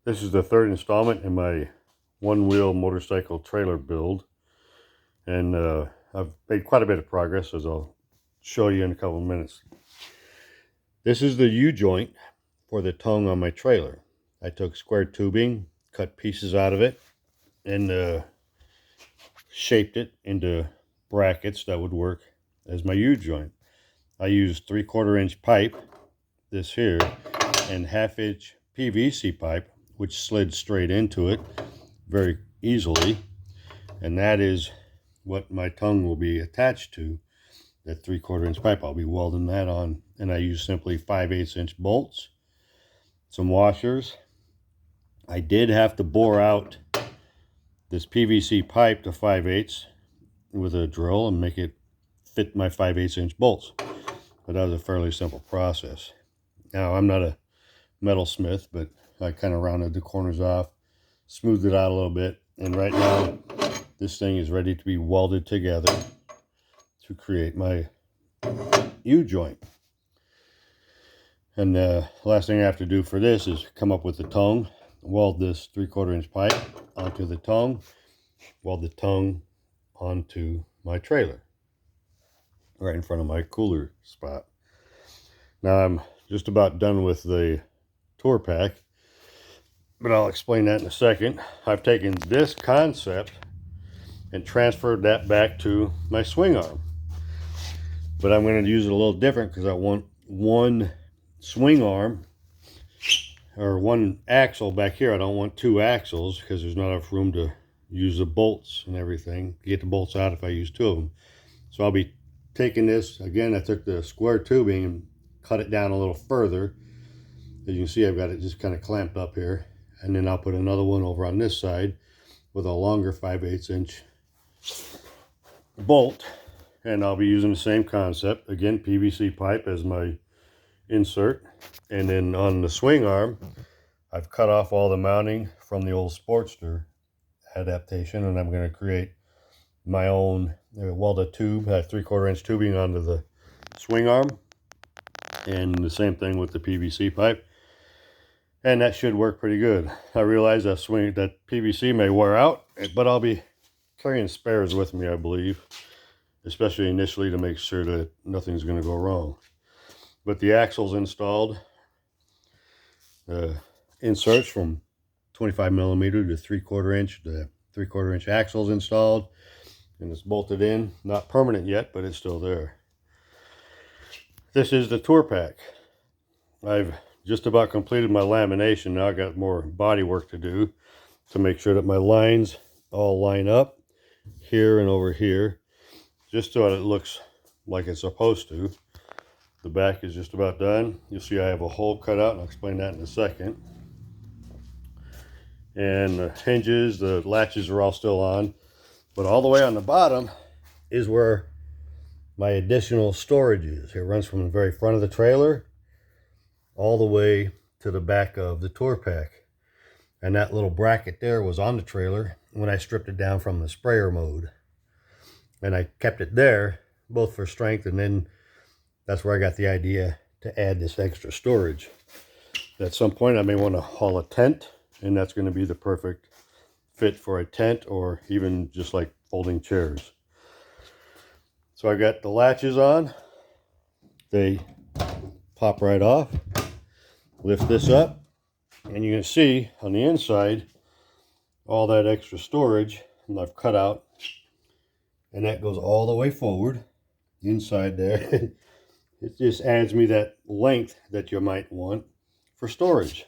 This is the third installment in my one-wheel motorcycle trailer build, and I've made quite a bit of progress, as I'll show you in a couple of minutes. This is the U-joint for the tongue on my trailer. I took square tubing, cut pieces out of it, and shaped it into brackets that would work as my U-joint. I used 3/4 inch pipe, this here, and 1/2 inch PVC pipe, which slid straight into it very easily, and that is what my tongue will be attached to. That 3/4 inch pipe, I'll be welding that on, and I use simply 5/8 inch bolts, some washers. I did have to bore out this PVC pipe to 5/8 with a drill and make it fit my 5/8 inch bolts, but that was a fairly simple process. Now, I'm not a metalsmith, but I kind of rounded the corners off, smoothed it out a little bit, and right now this thing is ready to be welded together to create my U-joint. And the last thing I have to do for this is come up with the tongue, weld this 3/4 inch pipe onto the tongue, weld the tongue onto my trailer right in front of my cooler spot. Now I'm just about done with the tour pack, but I'll explain that in a second. I've taken this concept and transferred that back to my swing arm, but I'm going to use it a little different because I want one swing arm or one axle back here. I don't want two axles because there's not enough room to use the bolts and everything, get the bolts out if I use two of them. So I'll be taking this again. I took the square tubing and cut it down a little further. As you can see, I've got it just kind of clamped up here, and then I'll put another one over on this side with a longer 5/8 inch bolt, and I'll be using the same concept again, PVC pipe as my insert. And then on the swing arm, I've cut off all the mounting from the old Sportster adaptation, and I'm going to create my own, weld a tube, 3/4 inch tubing onto the swing arm, and the same thing with the PVC pipe, and that should work pretty good. I realize that PVC may wear out, but I'll be carrying spares with me, I believe, especially initially, to make sure that nothing's going to go wrong. But the axle's installed, inserts from 25 millimeter to 3/4 inch. The 3/4 inch axle's installed, and it's bolted in. Not permanent yet, but it's still there. This is the tour pack. I've just about completed my lamination. Now I got more body work to do to make sure that my lines all line up here and over here, just so that it looks like it's supposed to. The back is just about done. You'll see I have a hole cut out, and I'll explain that in a second. And the hinges, the latches are all still on, but all the way on the bottom is where my additional storage is. It runs from the very front of the trailer all the way to the back of the tour pack, and that little bracket there was on the trailer when I stripped it down from the sprayer mode, and I kept it there both for strength, and then that's where I got the idea to add this extra storage. At some point I may want to haul a tent, and that's going to be the perfect fit for a tent, or even just like folding chairs. So I got the latches on. They pop right off. Lift this up, and you can see on the inside all that extra storage, and I've cut out, and that goes all the way forward inside there. It just adds me that length that you might want for storage.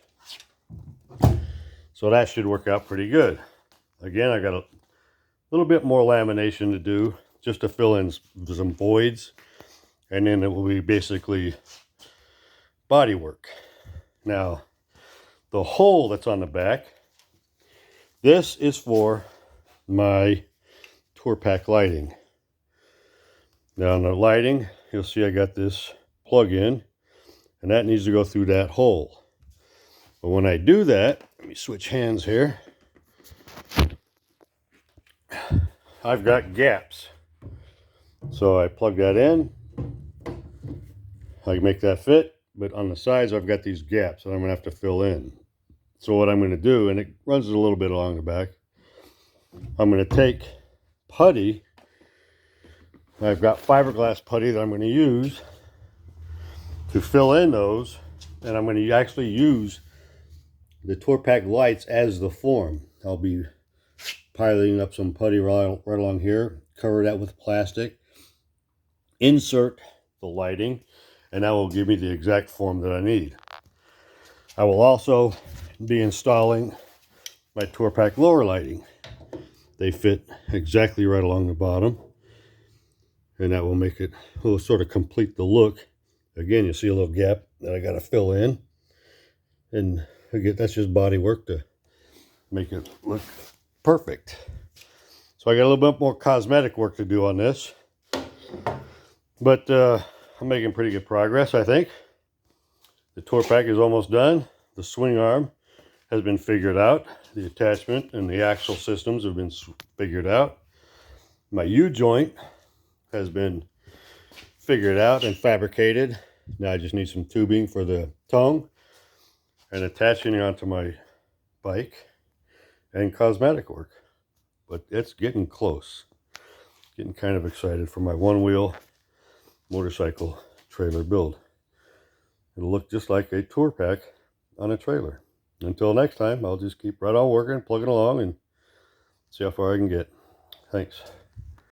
So that should work out pretty good. Again, I got a little bit more lamination to do just to fill in some voids, and then it will be basically body work. Now, the hole that's on the back, this is for my tour pack lighting. Now on the lighting, you'll see I got this plug in, and that needs to go through that hole. But when I do that, let me switch hands here. I've got gaps. So I plug that in. I can make that fit, but on the sides I've got these gaps that I'm going to have to fill in. So what I'm going to do, and it runs a little bit along the back, I'm going to take putty. I've got fiberglass putty that I'm going to use to fill in those, and I'm going to actually use the tour pack lights as the form. I'll be piling up some putty right along here, cover that with plastic, insert the lighting, and that will give me the exact form that I need. I will also be installing my tour pack lower lighting. They fit exactly right along the bottom, and that will make it, will sort of complete the look. Again, you see a little gap that I got to fill in, and again, that's just body work to make it look perfect. So I got a little bit more cosmetic work to do on this, but I'm making pretty good progress, I think. The tour pack is almost done. The swing arm has been figured out. The attachment and the axle systems have been figured out. My U-joint has been figured out and fabricated. Now I just need some tubing for the tongue and attaching it onto my bike and cosmetic work. But it's getting close. Getting kind of excited for my one-wheel motorcycle trailer build. It'll look just like a tour pack on a trailer. Until next time, I'll just keep right on working, plugging along, and see how far I can get. Thanks.